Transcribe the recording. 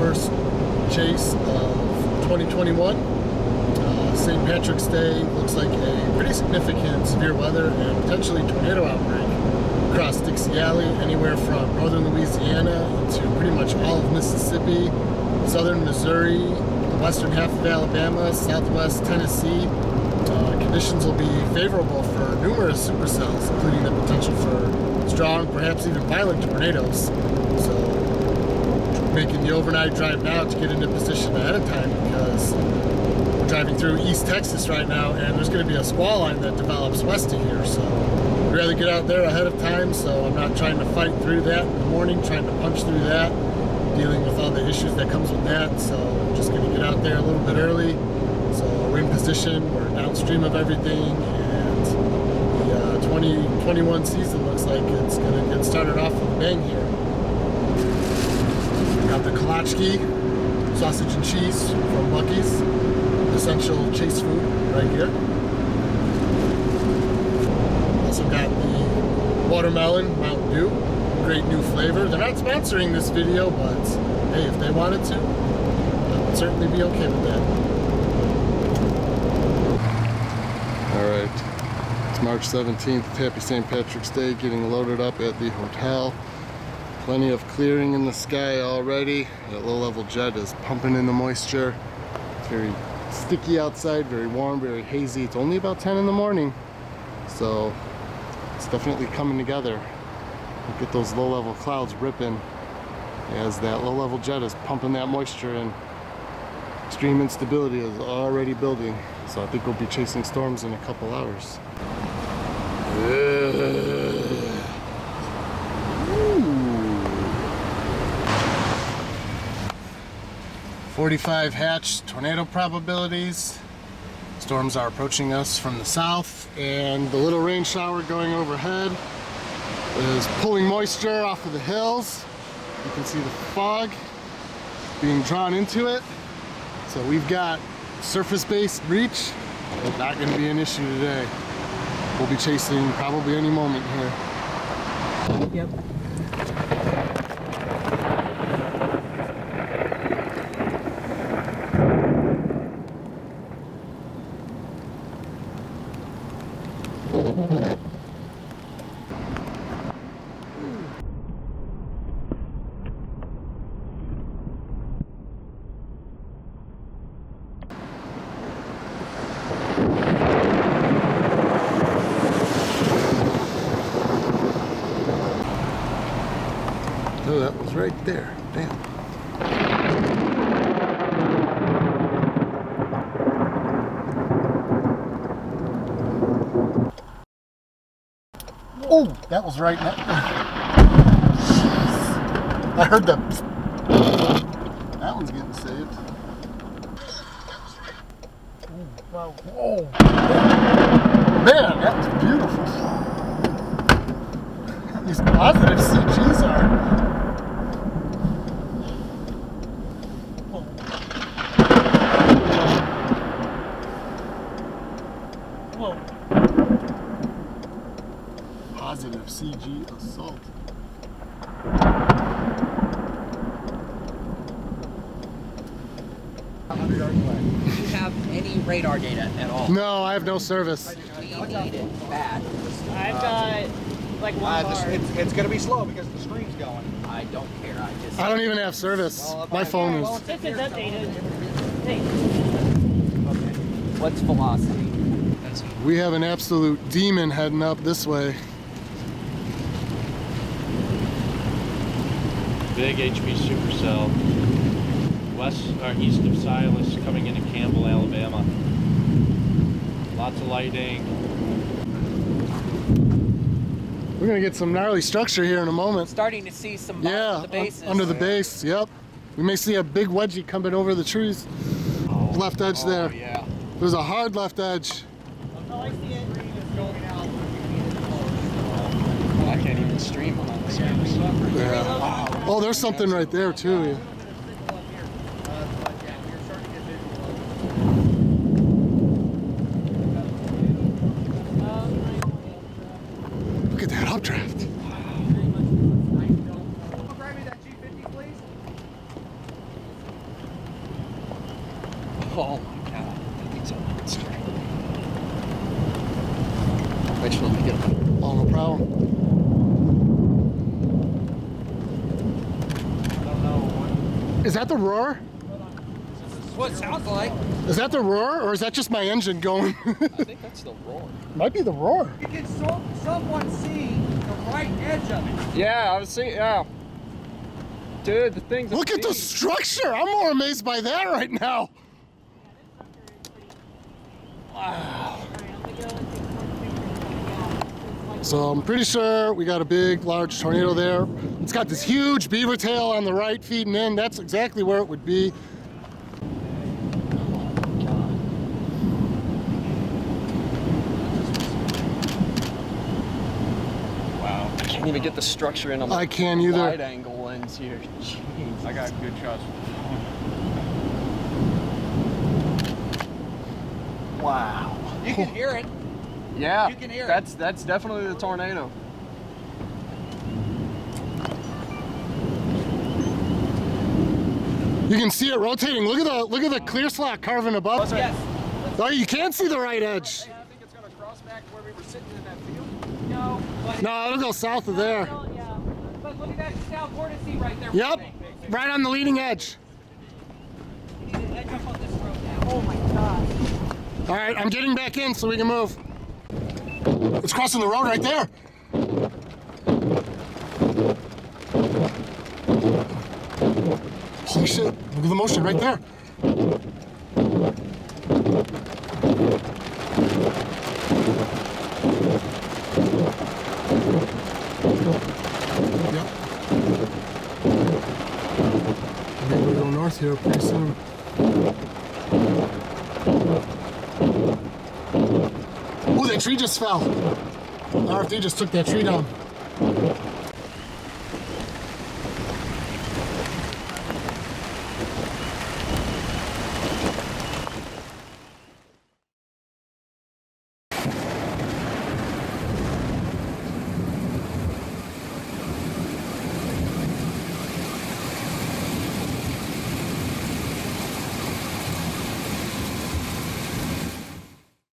first chase of 2021. St. Patrick's Day looks like a pretty significant severe weather and potentially tornado outbreak across Dixie Alley, anywhere from northern Louisiana into pretty much all of Mississippi, southern Missouri, the western half of Alabama, southwest Tennessee. Conditions will be favorable for numerous supercells, including the potential for strong, perhaps even violent tornadoes. So making the overnight drive now to get into position ahead of time, because we're driving through East Texas right now and there's going to be a squall line that develops west of here. So I'd rather get out there ahead of time so I'm not trying to fight through that in the morning, trying to punch through that, dealing with all the issues that comes with that. So I'm just going to get out there a little bit early. So we're in position, we're downstream of everything, and the 2021 season looks like it's going to get started off with a bang here. Got the kolachki, sausage and cheese from Buc-ee's, essential chase food right here. Also got the watermelon Mountain Dew, great new flavor. They're not sponsoring this video, but hey, if they wanted to, I would certainly be okay with that. Alright, it's March 17th, happy St. Patrick's Day, getting loaded up at the hotel. Plenty of clearing in the sky already. That low-level jet is pumping in the moisture. It's very sticky outside, very warm, very hazy. It's only about 10 in the morning, so it's definitely coming together. Look at those low-level clouds ripping as that low-level jet is pumping that moisture in. Extreme instability is already building, so I think we'll be chasing storms in a couple hours. 45 hatch tornado probabilities. Storms are approaching us from the south, and the little rain shower going overhead is pulling moisture off of the hills. You can see the fog being drawn into it. So we've got surface-based reach. It's not going to be an issue today. We'll be chasing probably any moment here. Yep. Oh, that was right there. Damn. Oh, that was right now. I heard that. That one's getting saved. Oh, wow. Whoa. Man, that was beautiful. These positive CGs are. Whoa. Positive CG assault. Do you have any radar data at all? No, I have no service. We need it bad. I've got like one bar. It's going to be slow because the screen's going. I don't care. I don't even have service. My phone is. This is updated. Hey. Okay. What's velocity? We have an absolute demon heading up this way. Big HP Supercell, west or east of Silas, coming into Campbell, Alabama. Lots of lighting. We're gonna get some gnarly structure here in a moment. Starting to see some Yeah, the bases. under the base. Yep. We may see a big wedgie coming over the trees. Left edge there. Yeah. There's a hard left edge. I see it. I can't even stream on the screens. Yeah. Oh, there's something right there too. Yeah. Look at that updraft. Is that the roar? What it sounds like. Is that the roar, or is that just my engine going? I think that's the roar. Might be the roar. You can somewhat see the right edge of it. Yeah, I was seeing. Yeah. Dude, the thing's. Look at the structure. I'm more amazed by that right now. Wow. So I'm pretty sure we got a big, large tornado there. It's got this huge beaver tail on the right feeding in. That's exactly where it would be. Wow. I can't even get the structure in on the I can't either. wide angle lens here. Jeez. I got good shots. Wow. You can hear it. Yeah. You can hear it. That's definitely the tornado. You can see it rotating. Look at the clear slot carving above. Yes. Oh, you can't see the right edge. I think it's going to cross back where we were sitting in that field. No, but No, it'll go south of there. yeah. But look at that south vortice right there. Yep, right on the leading edge. We need to edge up on this road now. Oh my god. All right, I'm getting back in so we can move. It's crossing the road right there. Holy shit, look at the motion right there. Yep. Maybe we'll go north here pretty soon. Oh, that tree just fell. RFD just took that tree down.